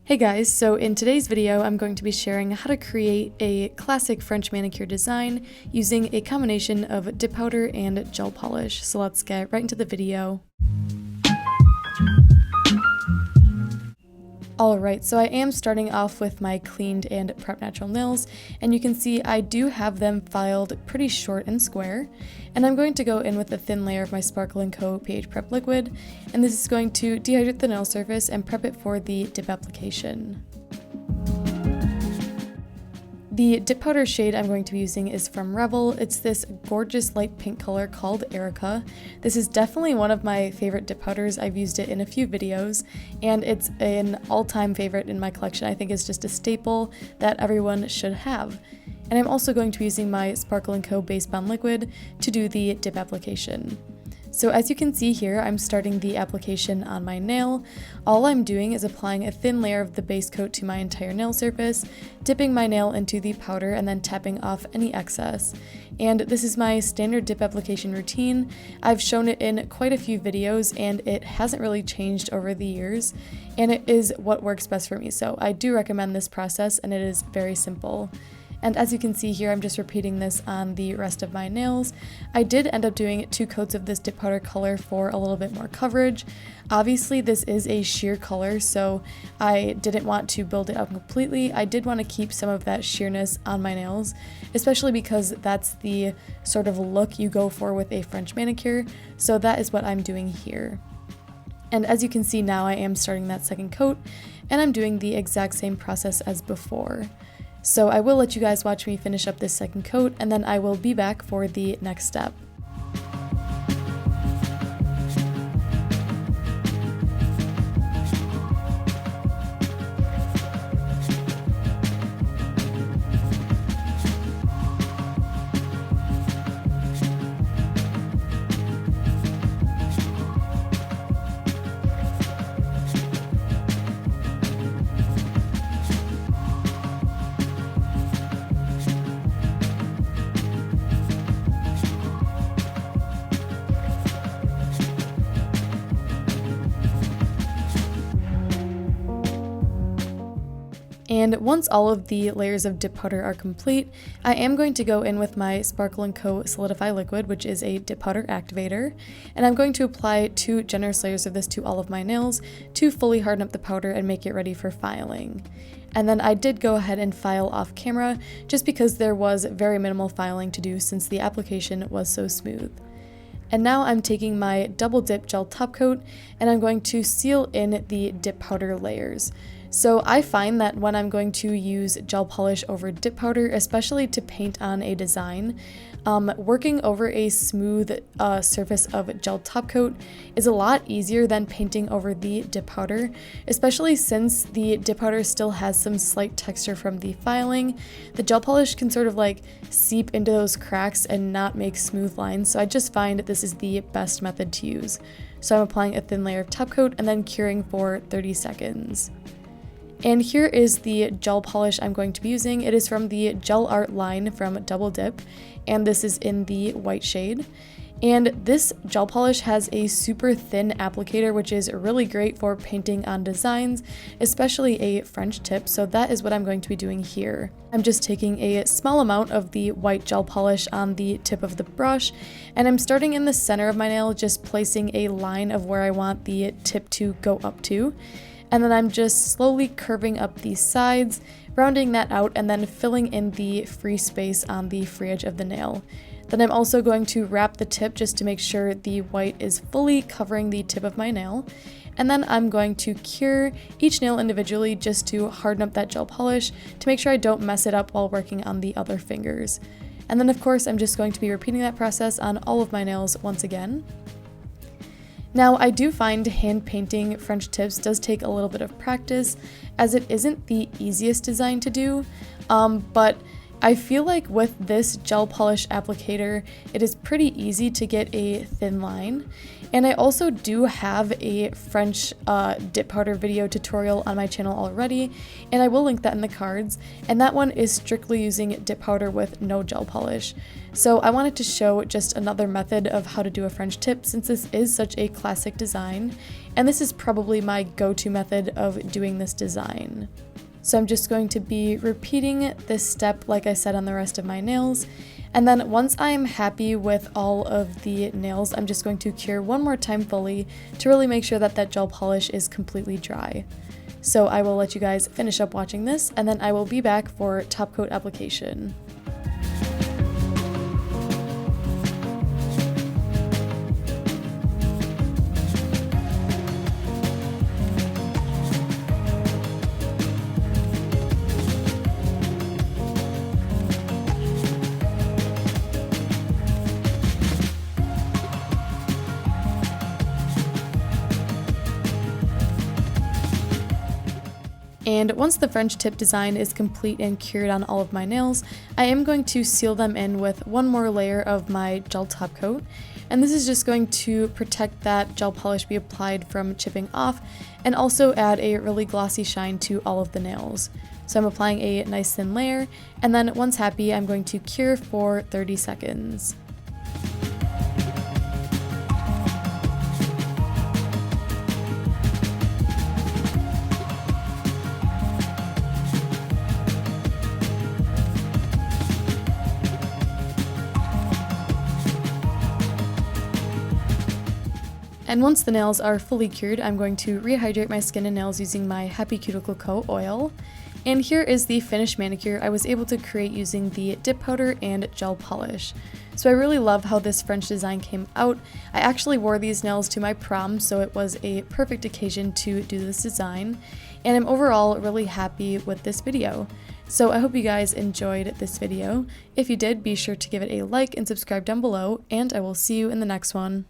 Hey guys, so in today's video I'm going to be sharing how to create a classic French manicure design using a combination of dip powder and gel polish. So let's get right into the video. Alright, so I am starting off with my cleaned and prepped natural nails, and you can see I do have them filed pretty short and square, and I'm going to go in with a thin layer of my Sparkle & Co. pH Prep liquid, and this is going to dehydrate the nail surface and prep it for the dip application. The dip powder shade I'm going to be using is from Revel. It's this gorgeous light pink color called Erica. This is definitely one of my favorite dip powders. I've used it in a few videos, and it's an all-time favorite in my collection. I think it's just a staple that everyone should have. And I'm also going to be using my Sparkle & Co. Base Bond liquid to do the dip application. So as you can see here, I'm starting the application on my nail. All I'm doing is applying a thin layer of the base coat to my entire nail surface, dipping my nail into the powder and then tapping off any excess. And this is my standard dip application routine. I've shown it in quite a few videos and it hasn't really changed over the years, and it is what works best for me. So I do recommend this process, and it is very simple. And as you can see here, I'm just repeating this on the rest of my nails. I did end up doing 2 coats of this dip powder color for a little bit more coverage. Obviously, this is a sheer color, so I didn't want to build it up completely. I did want to keep some of that sheerness on my nails, especially because that's the sort of look you go for with a French manicure, so that is what I'm doing here. And as you can see now, I am starting that second coat, and I'm doing the exact same process as before. So I will let you guys watch me finish up this second coat, and then I will be back for the next step. And once all of the layers of dip powder are complete, I am going to go in with my Sparkle & Co. Solidify liquid, which is a dip powder activator, and I'm going to apply 2 generous layers of this to all of my nails to fully harden up the powder and make it ready for filing. And then I did go ahead and file off camera just because there was very minimal filing to do since the application was so smooth. And now I'm taking my double dip gel top coat and I'm going to seal in the dip powder layers. So I find that when I'm going to use gel polish over dip powder, especially to paint on a design, working over a smooth surface of gel top coat is a lot easier than painting over the dip powder, especially since the dip powder still has some slight texture from the filing. The gel polish can sort of like seep into those cracks and not make smooth lines, so I just find this is the best method to use. So I'm applying a thin layer of top coat and then curing for 30 seconds. And here is the gel polish I'm going to be using. It is from the Gel Art line from Double Dip, and this is in the white shade. And this gel polish has a super thin applicator, which is really great for painting on designs, especially a French tip, so that is what I'm going to be doing here. I'm just taking a small amount of the white gel polish on the tip of the brush, and I'm starting in the center of my nail, just placing a line of where I want the tip to go up to. And then I'm just slowly curving up these sides, rounding that out, and then filling in the free space on the free edge of the nail. Then I'm also going to wrap the tip just to make sure the white is fully covering the tip of my nail. And then I'm going to cure each nail individually just to harden up that gel polish to make sure I don't mess it up while working on the other fingers. And then of course I'm just going to be repeating that process on all of my nails once again. Now, I do find hand painting French tips does take a little bit of practice, as it isn't the easiest design to do, but I feel like with this gel polish applicator, it is pretty easy to get a thin line. And I also do have a French dip powder video tutorial on my channel already, and I will link that in the cards. And that one is strictly using dip powder with no gel polish. So I wanted to show just another method of how to do a French tip, since this is such a classic design. And this is probably my go-to method of doing this design. So I'm just going to be repeating this step like I said on the rest of my nails. And then once I'm happy with all of the nails, I'm just going to cure one more time fully to really make sure that that gel polish is completely dry. So I will let you guys finish up watching this, and then I will be back for top coat application. And once the French tip design is complete and cured on all of my nails, I am going to seal them in with one more layer of my gel top coat. And this is just going to protect that gel polish be applied from chipping off, and also add a really glossy shine to all of the nails. So I'm applying a nice thin layer, and then once happy, I'm going to cure for 30 seconds. And once the nails are fully cured, I'm going to rehydrate my skin and nails using my Happy Cuticle Co. oil. And here is the finished manicure I was able to create using the dip powder and gel polish. So I really love how this French design came out. I actually wore these nails to my prom, so it was a perfect occasion to do this design. And I'm overall really happy with this video. So I hope you guys enjoyed this video. If you did, be sure to give it a like and subscribe down below, and I will see you in the next one.